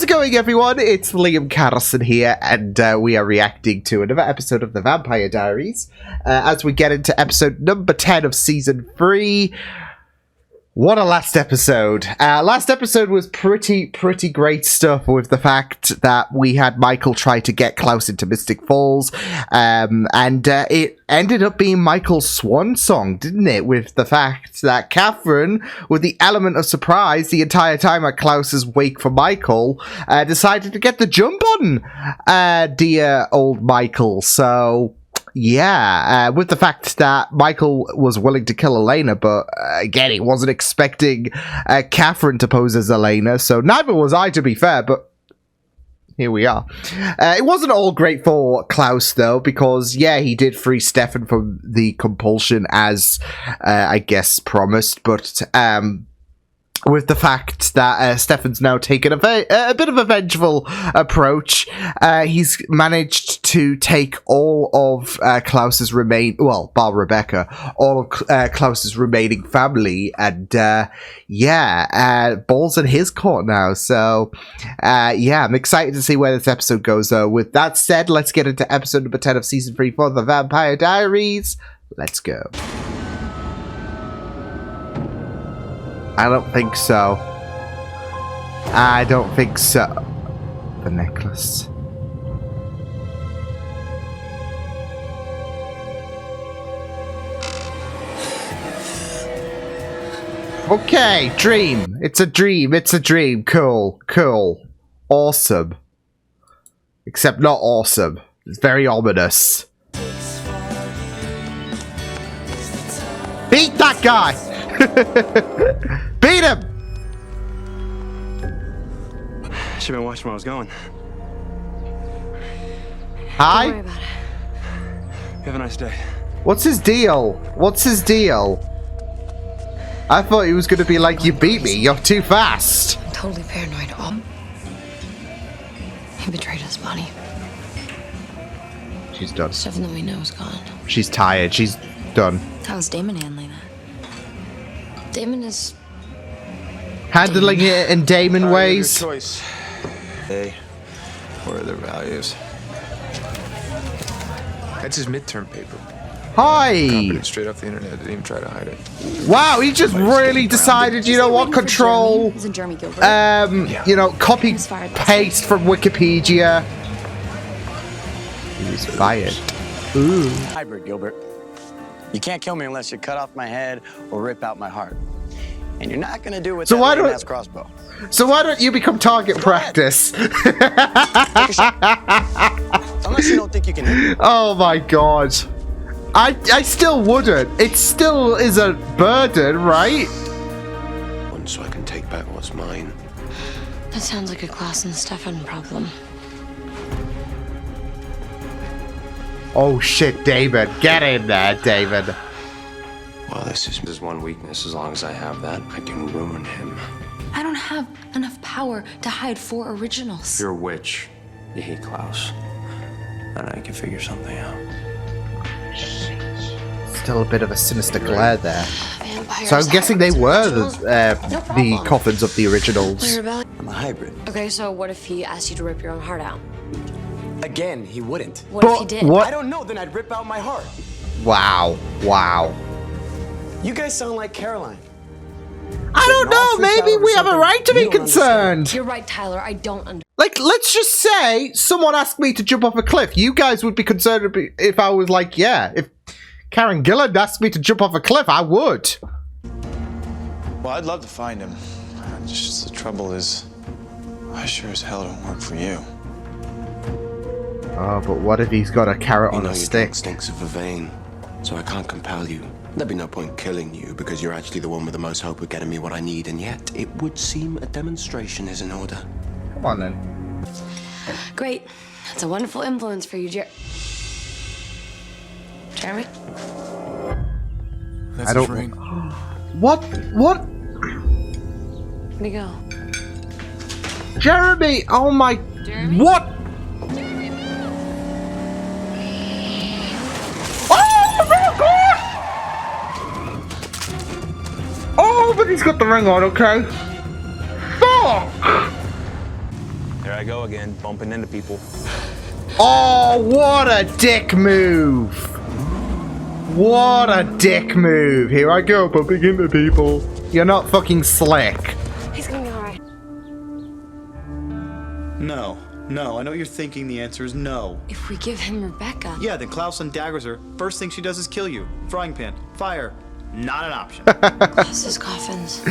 How's it going, everyone? It's Liam Carlson here, and we are reacting to another episode of the Vampire Diaries as we get into episode number 10 of season 3. What a last episode. Last episode was pretty great stuff, with the fact that we had Michael try to get Klaus into Mystic Falls, and it ended up being Michael's swan song, didn't it? With the fact that Catherine, with the element of surprise the entire time at Klaus's wake for Michael, decided to get the jump on dear old Michael. So yeah, with the fact that Michael was willing to kill Elena, but again, he wasn't expecting Catherine to pose as Elena, so neither was I, to be fair, but here we are. It wasn't all great for Klaus, though, because, yeah, he did free Stefan from the compulsion as, I guess, promised, but with the fact that Stefan's now taken a bit of a vengeful approach, he's managed to take all of Klaus's bar Rebecca, all of Klaus's remaining family, and yeah, ball's in his court now. So yeah, I'm excited to see where this episode goes, though. With that said, let's get into episode number 10 of season 3 for the Vampire Diaries. Let's go. I don't think so. I don't think so. The necklace. Okay, dream. It's a dream. It's a dream. Cool. Cool. Awesome. Except not awesome. It's very ominous. Beat that guy! Beat him! Should've been watching where I was going. Hi? Don't worry about it. You have a nice day. What's his deal? What's his deal? I thought he was gonna be like, you beat me, you're too fast. I'm totally paranoid. He betrayed us, Bonnie. She's done. Stefan that we know is gone. She's tired. She's done. How's Damon handling that? Damon is Handling it in Damon ways. Choice. Hey, what are their values? That's his midterm paper. Hi! Copied it straight off the internet. Didn't even try to hide it. Wow, he just really decided, you know what, control, you know, copy, paste from Wikipedia. He was fired. Ooh. Hybrid, Gilbert. You can't kill me unless you cut off my head or rip out my heart. And you're not gonna do it with that lame-ass crossbow. So why don't you become target practice? Take a shot. Unless you don't think you can hit me. Oh my god. I still wouldn't. It still is a burden, right? So I can take back what's mine. That sounds like a Klaus and Stefan problem. Oh shit, David. Get in there, David. Well, this is one weakness. As long as I have that, I can ruin him. I don't have enough power to hide 4 originals. You're a witch. You hate Klaus. And I can figure something out. Still a bit of a sinister glare there. Vampires, So I'm guessing they were No problem. the coffins of the originals. I'm a hybrid. Okay, so what if he asked you to rip your own heart out? Again, he wouldn't. What if he did? What? I don't know, then I'd rip out my heart. Wow. Wow. You guys sound like Caroline. I don't know, maybe we have a right to be concerned. You're right, Tyler. I don't understand. Like, let's just say someone asked me to jump off a cliff. You guys would be concerned if I was like, yeah, if Karen Gillan asked me to jump off a cliff, I would. Well, I'd love to find him. Just the trouble is, I sure as hell don't work for you. Oh, but what if he's got a carrot on a stick? Your stinks of vervain, so I can't compel you. There'd be no point killing you because you're actually the one with the most hope of getting me what I need, and yet it would seem a demonstration is in order. Come on then. Great. That's a wonderful influence for you, Jeremy. That's I don't. a ring. What? What? Where'd he go? Jeremy! Oh my. Jeremy? What? Oh my god! Oh, but he's got the ring on, okay? Fuck! I go again, bumping into people. Oh, what a dick move! What a dick move! Here I go, bumping into people. You're not fucking slick. He's gonna be alright. No. No, I know you're thinking the answer is no. If we give him Rebecca. Yeah, then Klaus undaggers her. First thing she does is kill you. Frying pan. Fire. Not an option. Klaus's coffins.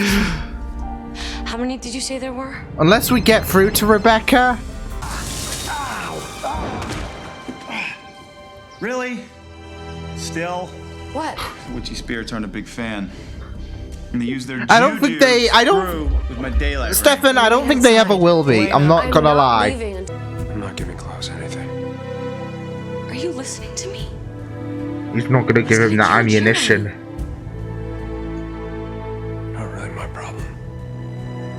How many did you say there were? Unless we get through to Rebecca. Really? Still? What? Witchy spirits aren't a big fan. And they use their I don't think they. I don't. with my daylight. Stefan, I don't think they ever will be. I'm not gonna lie. Leaving. I'm not giving Klaus anything. Are you listening to me? He's not gonna give him that ammunition. Not really my problem.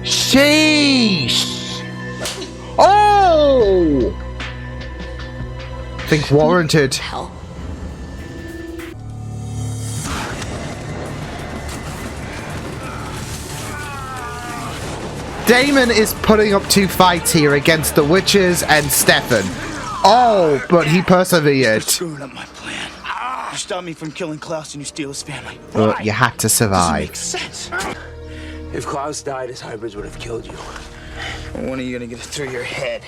Sheesh! Oh! Think warranted. Hell. Damon is putting up 2 fights here against the witches and Stefan. Oh, but he persevered. Screwing up my plan. You stop me from killing Klaus and you steal his family. But you had to survive. Makes sense. If Klaus died, his hybrids would have killed you. When are you gonna get it through your head?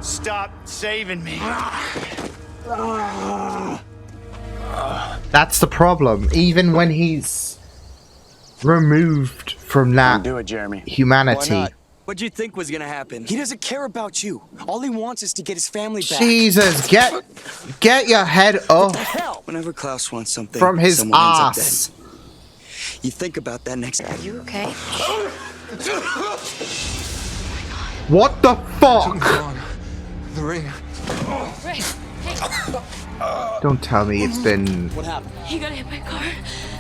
Stop saving me. That's the problem. Even when he's removed from that Do it, Jeremy. humanity. What'd you think was gonna happen? He doesn't care about you. All he wants is to get his family back. Jesus, get your head up Hell! Whenever Klaus wants something from his someone ends up ass. dead. You think about that next. Are you okay? What the fuck? The ring. Ray, hey. Don't tell me it's been. What happened? He got hit by a car,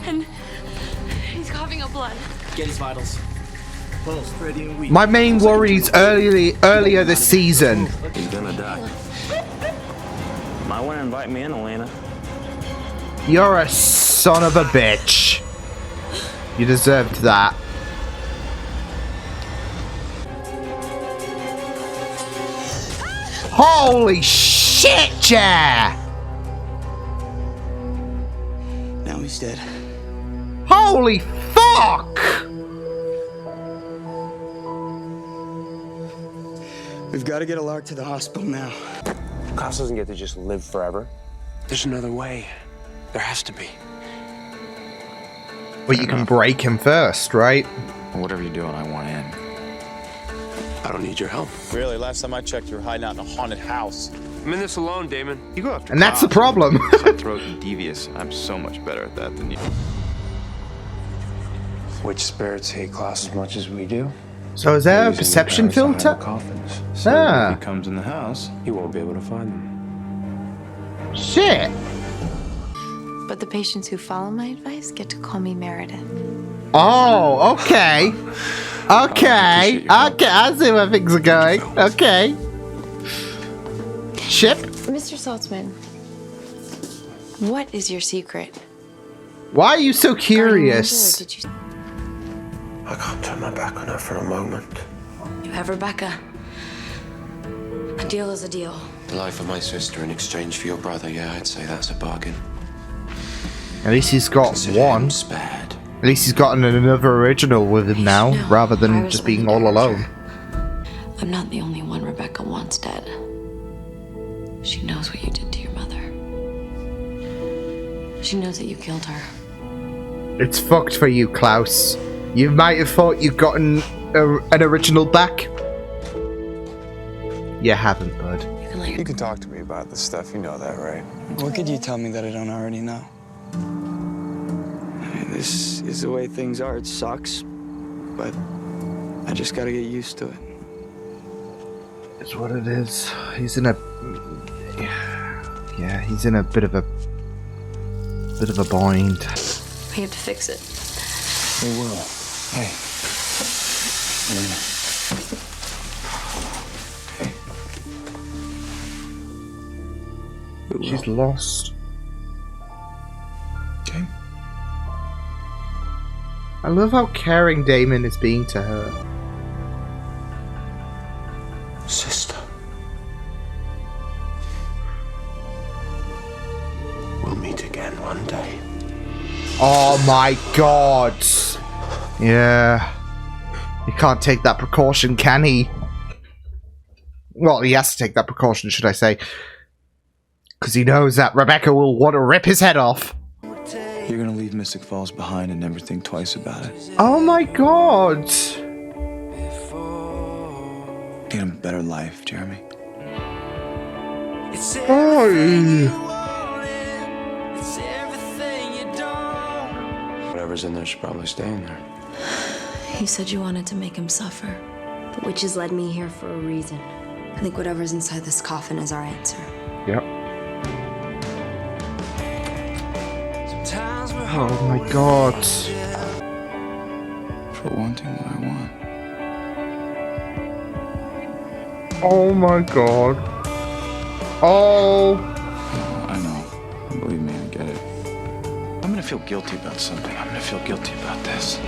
and he's coughing up blood. Get his vitals. Pulse, ready and weak. My main worries earlier this season. He's gonna die. Might want to invite me in, Elena. You're a son of a bitch. You deserved that. Holy shit, yeah! Now he's dead. Holy fuck! We've got to get Alark to the hospital now. Klaus doesn't get to just live forever. There's another way. There has to be. But you can break him first, right? Whatever you're doing, I want in. I don't need your help. Really, last time I checked, you were hiding out in a haunted house. I'm in this alone, Damon. You go after And that's the problem. cutthroat and devious. I'm so much better at that than you. Which spirits hate Klaus as much as we do? So is there a perception filter? Coffins. So Ah. if he comes in the house, You won't be able to find them. Shit. But the patients who follow my advice get to call me Meredith. Oh, okay. Okay. appreciate your Okay, I see where things are going. Okay. Ship? Mr. Saltzman, what is your secret? Why are you so Guardian curious? Angel, or did you... I can't turn my back on her for a moment. You have Rebecca. A deal is a deal. The life of my sister in exchange for your brother, yeah, I'd say that's a bargain. At least he's got Consider one. him spared. At least he's gotten another original with him now, No, rather I than was just the being one all who alone. I'm not the only one Rebecca wants dead. She knows what you did to your mother. She knows that you killed her. It's fucked for you, Klaus. You might have thought you'd gotten an original back. You haven't, bud. You can let you your... can talk to me about this stuff. You know that, right? What could you tell me that I don't already know? I mean, this is the way things are. It sucks, but I just gotta get used to it. It's what it is. He's in a... Yeah, he's in a bit of a bind. We have to fix it. We will. Hey. She's lost. Okay. I love how caring Damon is being to her. will meet again one day. Oh my god. Yeah. He can't take that precaution, can he? Well, he has to take that precaution, should I say. Because he knows that Rebecca will want to rip his head off. You're gonna leave Mystic Falls behind and never think twice about it. Oh my god. Get him a better life, Jeremy. Oh. Whatever's in there should probably stay in there. You said you wanted to make him suffer. The witches led me here for a reason. I think whatever's inside this coffin is our answer. Yep. Oh my god. For wanting what I want. Oh my god. Oh. I know. Believe me, I get it. I'm gonna feel guilty about something. I'm gonna feel guilty about this.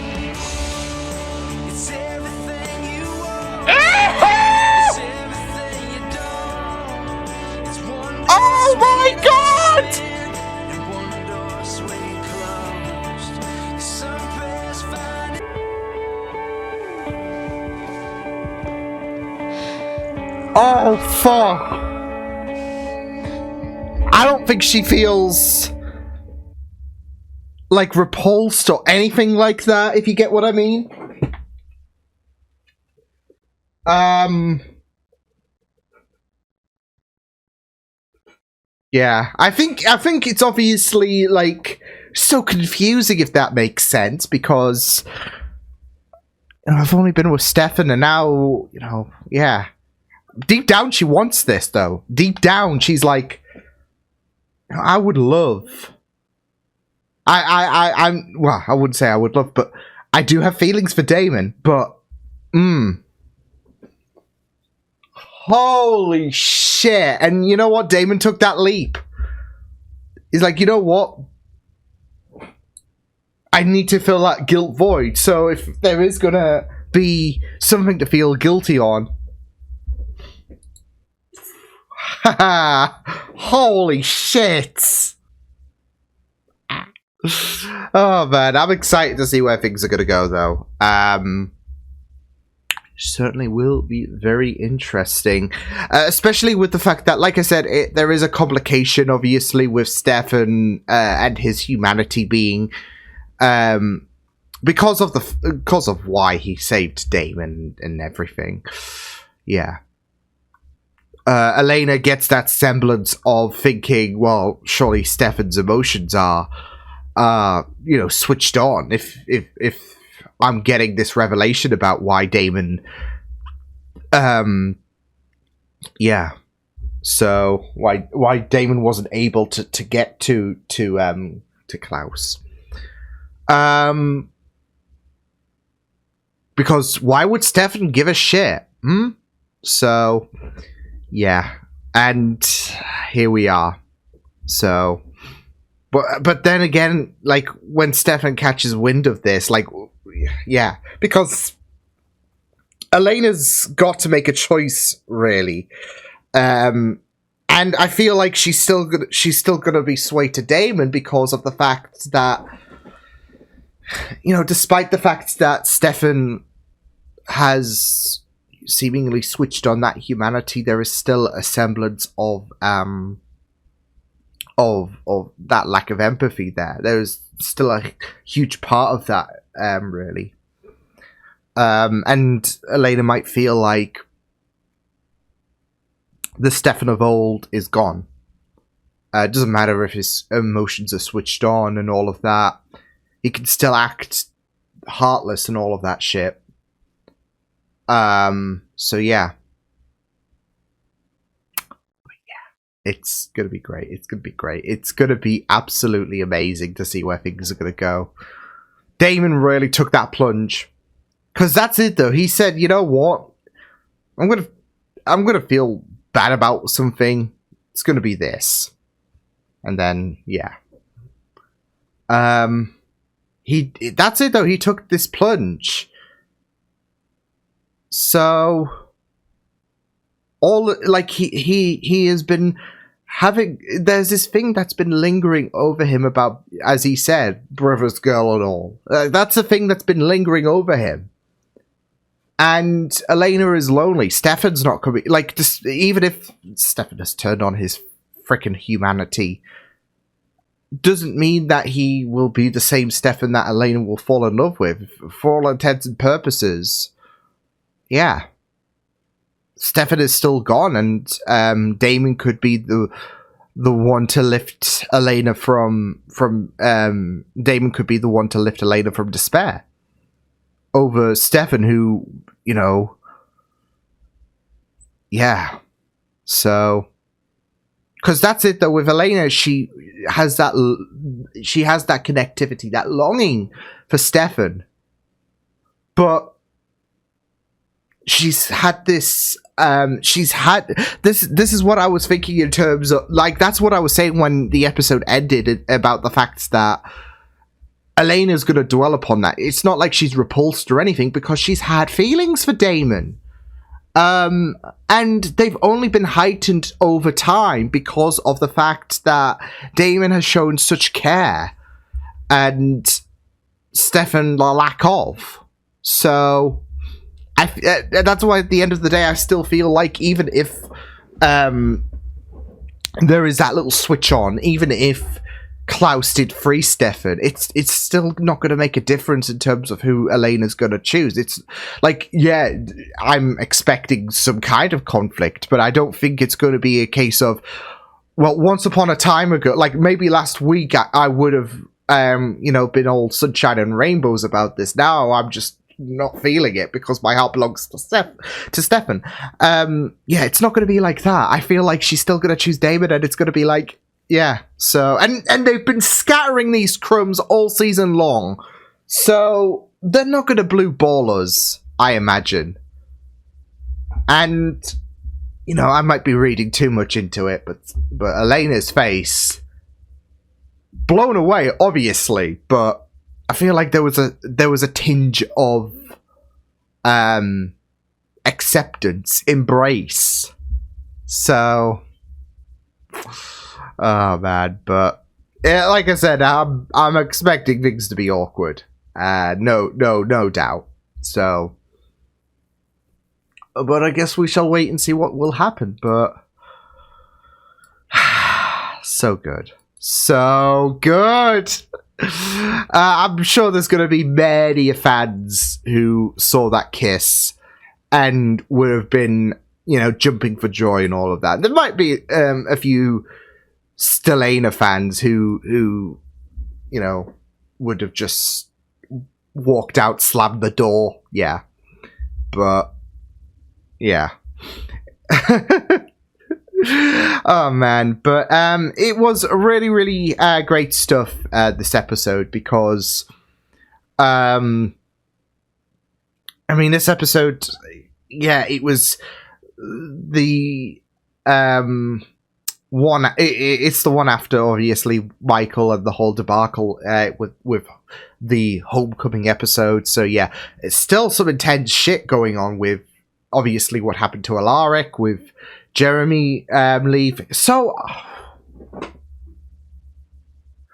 Oh my god! Oh fuck! I don't think she feels like repulsed or anything like that, if you get what I mean. Yeah, I think it's obviously like so confusing, if that makes sense, because I've only been with Stefan and now, yeah. Deep down she wants this though. Deep down she's like, I would love. Well, I wouldn't say I would love, but I do have feelings for Damon, but holy shit. And you know what? Damon took that leap. He's like, you know what? I need to fill that guilt void. So if there is gonna be something to feel guilty on. Holy shit. Oh man, I'm excited to see where things are gonna go though. Certainly will be very interesting, especially with the fact that, like I said, there is a complication obviously with Stefan and his humanity being because of why he saved Damon and everything. Yeah. Elena gets that semblance of thinking, well, surely Stefan's emotions are switched on if I'm getting this revelation about why Damon yeah. So why Damon wasn't able to get to Klaus. Because why would Stefan give a shit? So yeah. And here we are. So but then again, like when Stefan catches wind of this, like yeah, because Elena's got to make a choice, really, and I feel like she's still gonna be swayed to Damon because of the fact that, despite the fact that Stefan has seemingly switched on that humanity, there is still a semblance of that lack of empathy there. There's still a huge part of that, really. And Elena might feel like the Stefan of old is gone. It doesn't matter if his emotions are switched on and all of that. He can still act heartless and all of that shit. So yeah. It's gonna be great. It's gonna be great. It's gonna be absolutely amazing to see where things are gonna go. Damon really took that plunge. Because that's it though. He said, you know what? I'm gonna feel bad about something. It's gonna be this. And then yeah. That's it though. He took this plunge. So he has been there's this thing that's been lingering over him about, as he said, brother's girl and all. That's a thing that's been lingering over him. And Elena is lonely. Stefan's not coming. Like, just, even if Stefan has turned on his freaking humanity, doesn't mean that he will be the same Stefan that Elena will fall in love with. For all intents and purposes, yeah. Stefan is still gone, and Damon could be the one to lift Elena from Damon could be the one to lift Elena from despair over Stefan, who, you know, yeah. So, because that's it though, with Elena, she has that connectivity, that longing for Stefan, but she's had this this is what I was thinking in terms of, like, that's what I was saying when the episode ended about the fact that Elena's going to dwell upon that. It's not like she's repulsed or anything, because she's had feelings for Damon. And they've only been heightened over time because of the fact that Damon has shown such care and Stefan the lack of. So that's why at the end of the day, I still feel like even if there is that little switch on, even if Klaus did free Stefan, it's still not going to make a difference in terms of who Elena's going to choose. It's like, yeah, I'm expecting some kind of conflict, but I don't think it's going to be a case of, well, once upon a time ago, like maybe last week, I would have, you know, been all sunshine and rainbows about this. Now I'm just not feeling it because my heart belongs to Stefan. Yeah, it's not going to be like that. I feel like she's still going to choose Damon, and it's going to be like, yeah. So, and they've been scattering these crumbs all season long, so they're not going to blue ball us, I imagine. And, you know, I might be reading too much into it, but Elena's face, blown away, obviously, but I feel like there was a tinge of acceptance, embrace. So, oh man, but yeah, like I said, I'm expecting things to be awkward. No doubt. So, but I guess we shall wait and see what will happen. But so good. I'm sure there's going to be many fans who saw that kiss and would have been, you know, jumping for joy and all of that. There might be a few Stelena fans who, you know, would have just walked out, slammed the door. Yeah. But, yeah. Oh man, but it was really, really great stuff this episode, because I mean, this episode, yeah, it was the one. It's the one after, obviously, Michael and the whole debacle with the homecoming episode. So yeah, it's still some intense shit going on with, obviously, what happened to Alaric, with Jeremy leave. So,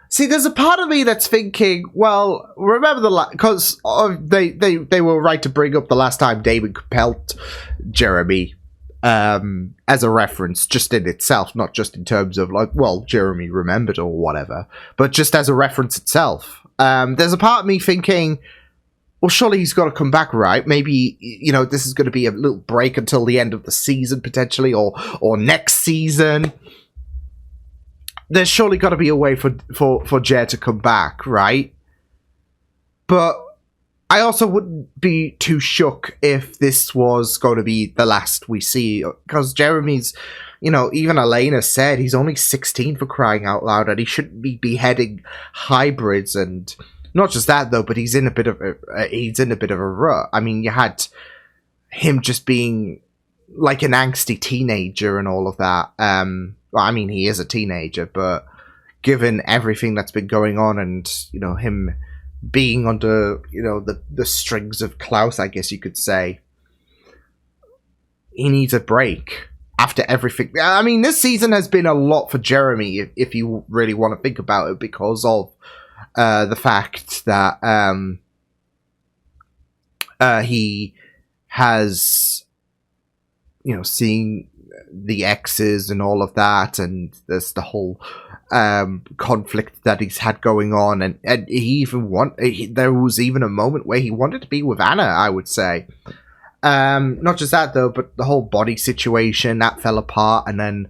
see, there's a part of me that's thinking, well, remember because they were right to bring up the last time Damon compelled Jeremy as a reference, just in itself, not just in terms of like, well, Jeremy remembered or whatever, but just as a reference itself. There's a part of me thinking, well, surely he's got to come back, right? Maybe, you know, this is going to be a little break until the end of the season, potentially, or next season. There's surely got to be a way for Jer to come back, right? But I also wouldn't be too shook if this was going to be the last we see, because Jeremy's, you know, even Elena said he's only 16, for crying out loud, and he shouldn't be beheading hybrids. And not just that though, but he's in a bit of a rut. I mean, you had him just being like an angsty teenager and all of that. Well, I mean, he is a teenager, but given everything that's been going on, and, you know, him being under, you know, the strings of Klaus, I guess you could say, he needs a break. after everything. I mean, this season has been a lot for Jeremy, if you really want to think about it, because of the fact that he has, you know, seeing the exes and all of that, and there's the whole conflict that he's had going on, and he even there was even a moment where he wanted to be with Anna, I would say. Not just that though, but the whole body situation that fell apart, and then,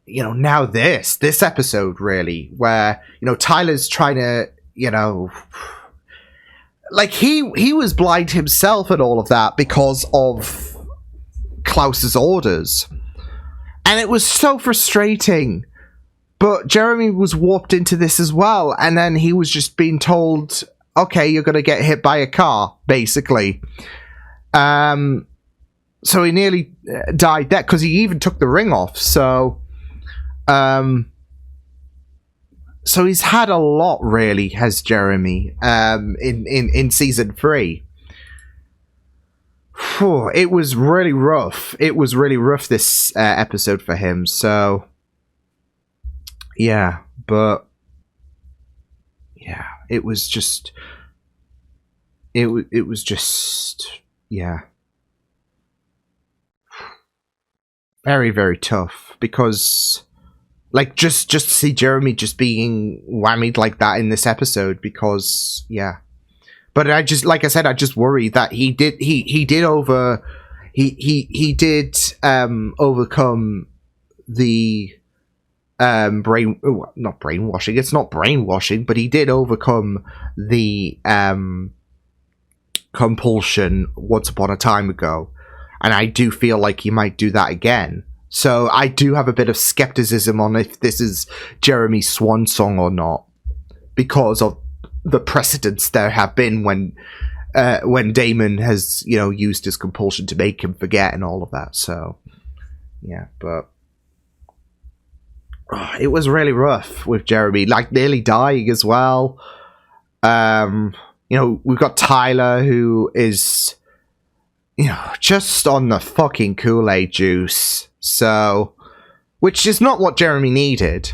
you know, now this episode really, where, you know, Tyler's trying to, you know, like he was blind himself and all of that because of Klaus's orders, and it was so frustrating. But Jeremy was warped into this as well, and then he was just being told, okay, you're gonna get hit by a car, basically. So he nearly died there, because he even took the ring off. So he's had a lot, really, has Jeremy, in season 3. Whew, it was really rough. It was really rough, this episode for him. So yeah, but yeah, it was just yeah, very, very tough, because like just to see Jeremy just being whammied like that in this episode, because yeah. But I just, like I said, I just worry that he did overcome the not brainwashing. It's not brainwashing, but he did overcome the compulsion once upon a time ago, and I do feel like he might do that again. So I do have a bit of skepticism on if this is Jeremy's swan song or not, because of the precedents there have been when Damon has, you know, used his compulsion to make him forget and all of that. So yeah, but it was really rough with Jeremy, like nearly dying as well. You know, we've got Tyler, who is, you know, just on the fucking Kool-Aid juice. So, which is not what Jeremy needed.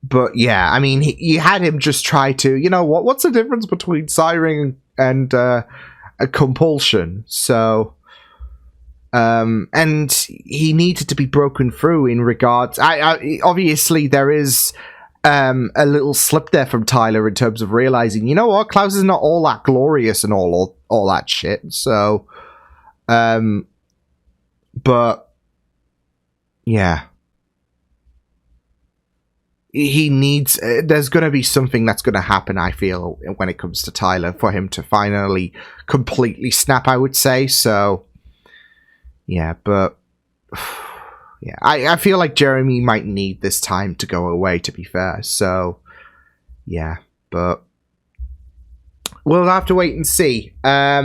But yeah, I mean, you had him just try to, you know, what's the difference between siring and a compulsion? So, and he needed to be broken through in regards. I obviously there is a little slip there from Tyler in terms of realizing, you know what, Klaus is not all that glorious and all that shit. So, but yeah. He needs, there's going to be something that's going to happen, I feel, when it comes to Tyler, for him to finally completely snap, I would say. So, yeah, but yeah, I feel like Jeremy might need this time to go away, to be fair. So, yeah, but we'll have to wait and see. I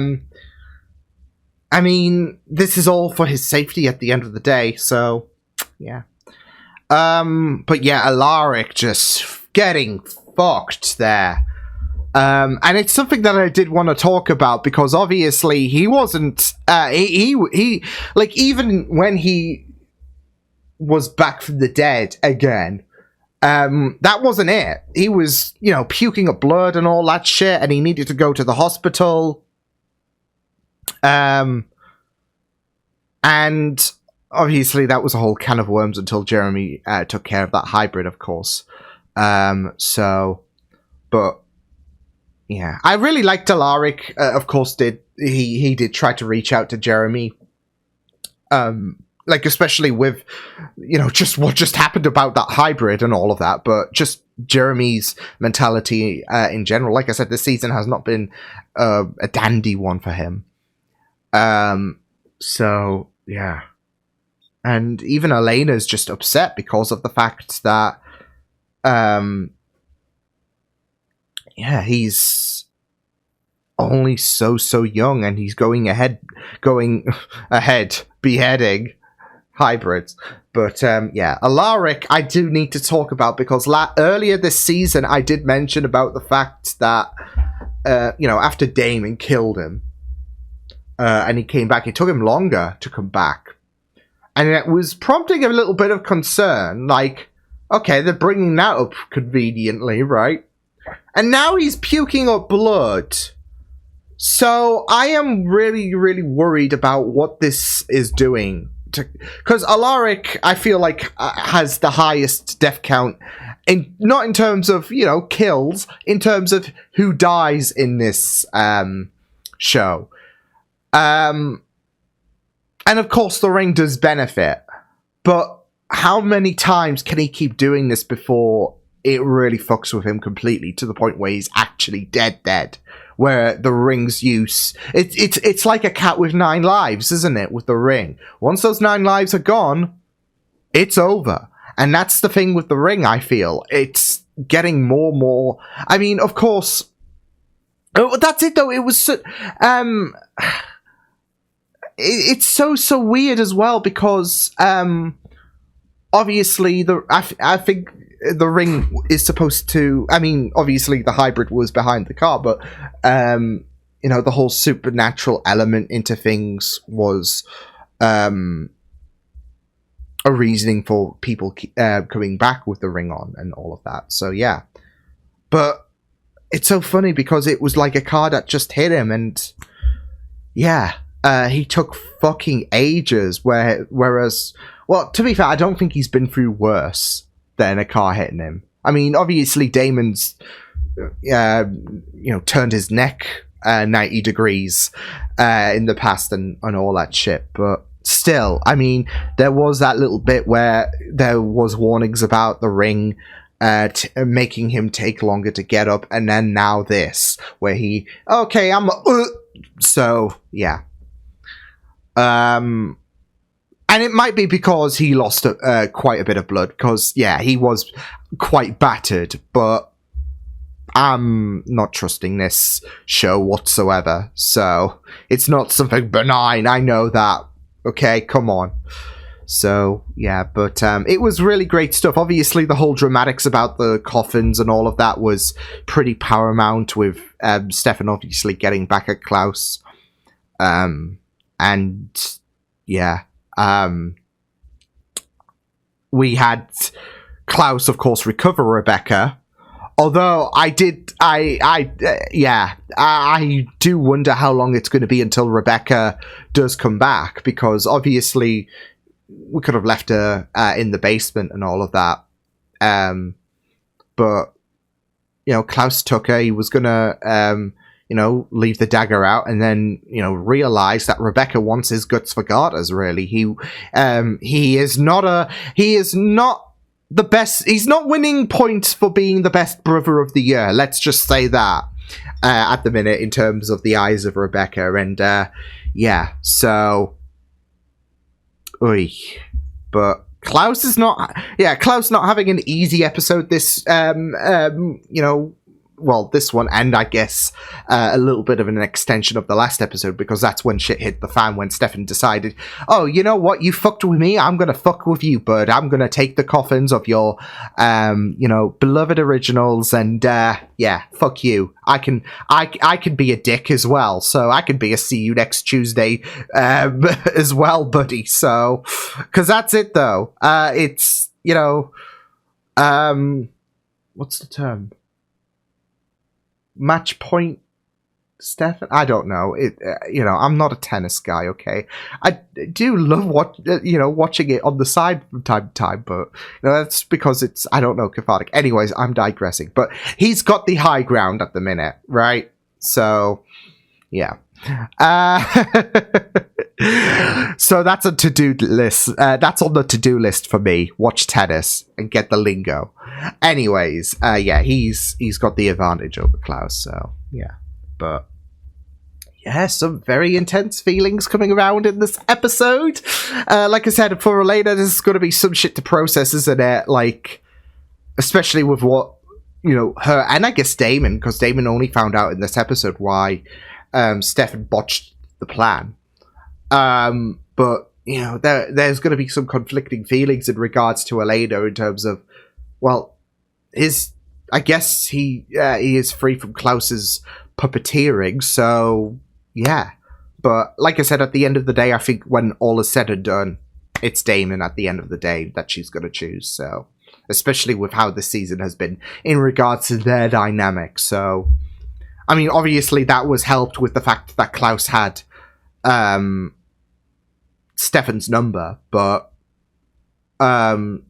mean, this is all for his safety at the end of the day, so yeah. But yeah, Alaric just getting fucked there. And it's something that I did want to talk about, because obviously he wasn't, he like, even when he was back from the dead again, that wasn't it. He was, you know, puking up blood and all that shit, and he needed to go to the hospital. And obviously, that was a whole can of worms until Jeremy took care of that hybrid, of course. So, but yeah, I really liked Alaric. Of course, he did try to reach out to Jeremy. Like, especially with, you know, just what just happened about that hybrid and all of that, but just Jeremy's mentality in general. Like I said, this season has not been a dandy one for him. So yeah. And even Elena's just upset because of the fact that, yeah, he's only so young, and he's going ahead, beheading hybrids. But, yeah, Alaric, I do need to talk about, because earlier this season, I did mention about the fact that, you know, after Damon killed him, and he came back. It took him longer to come back. And it was prompting a little bit of concern, like, okay, they're bringing that up conveniently, right? And now he's puking up blood. So I am really, really worried about what this is doing. Because Alaric, I feel like, has the highest death count, not in terms of, kills, in terms of who dies in this show. And of course, the ring does benefit. But how many times can he keep doing this before it really fucks with him completely to the point where he's actually dead? Where the ring's use... It's like a cat with 9 lives, isn't it, with the ring? Once those 9 lives are gone, it's over. And that's the thing with the ring, I feel. It's getting more and more... I mean, of course... Oh, that's it, though. It was... It's so weird as well, because... obviously, I think the ring is supposed to... I mean, obviously, the hybrid was behind the car, but, the whole supernatural element into things was a reasoning for people coming back with the ring on and all of that. So, yeah. But it's so funny because it was like a car that just hit him, and... Yeah. He took fucking ages, whereas... Well, to be fair, I don't think he's been through worse than a car hitting him. I mean, obviously, Damon's, turned his neck 90 degrees in the past and all that shit. But still, I mean, there was that little bit where there was warnings about the ring making him take longer to get up. And then now this, where he, okay, so, yeah. And it might be because he lost quite a bit of blood, because, yeah, he was quite battered, but I'm not trusting this show whatsoever, so it's not something benign, I know that, okay, come on. So, yeah, but it was really great stuff. Obviously, the whole dramatics about the coffins and all of that was pretty paramount, with Stefan obviously getting back at Klaus. And, yeah. We had Klaus, of course, recover Rebecca. Although I do wonder how long it's going to be until Rebecca does come back, because obviously we could have left her in the basement and all of that. But Klaus took her. He was gonna leave the dagger out, and then, realize that Rebecca wants his guts for garters, really. He is not the best. He's not winning points for being the best brother of the year. Let's just say that, at the minute, in terms of the eyes of Rebecca. And, yeah, so, but Klaus not having an easy episode this, this one, and I guess a little bit of an extension of the last episode, because that's when shit hit the fan, when Stefan decided, oh, you know what, you fucked with me, I'm gonna fuck with you, bud. I'm gonna take the coffins of your, beloved originals, and, yeah, fuck you. I can be a dick as well, so I can be a see you next Tuesday, as well, buddy, so, because that's it, though. It's, what's the term? Match point, Stefan? I don't know. I'm not a tennis guy, okay? I do love watching it on the side from time to time, but that's because it's, I don't know, cathartic. Anyways, I'm digressing. But he's got the high ground at the minute, right? So, yeah. So that's a to-do list. That's on the to-do list for me. Watch tennis and get the lingo. Anyways, yeah, he's got the advantage over Klaus, so yeah. But yeah, some very intense feelings coming around in this episode. Like I said, for Elena, this is going to be some shit to process, isn't it? Like, especially with what, her, and I guess Damon, because Damon only found out in this episode why Stefan botched the plan. But, there's going to be some conflicting feelings in regards to Elena in terms of, well, I guess he is free from Klaus's puppeteering, so, yeah. But like I said, at the end of the day, I think when all is said and done, it's Damon at the end of the day that she's going to choose. So, especially with how this season has been in regards to their dynamic. So, I mean, obviously that was helped with the fact that Klaus had Stefan's number, but I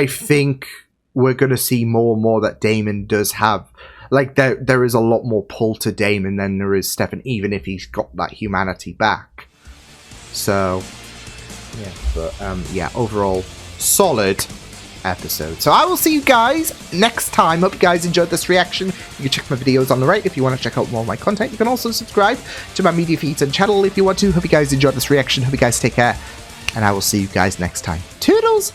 think we're going to see more and more that Damon does have. Like, there is a lot more pull to Damon than there is Stefan, even if he's got that humanity back. So, yeah, but, yeah, overall, solid episode. So I will see you guys next time. Hope you guys enjoyed this reaction. You can check my videos on the right if you want to check out more of my content. You can also subscribe to my media feeds and channel if you want to. Hope you guys enjoyed this reaction. Hope you guys take care. And I will see you guys next time. Toodles!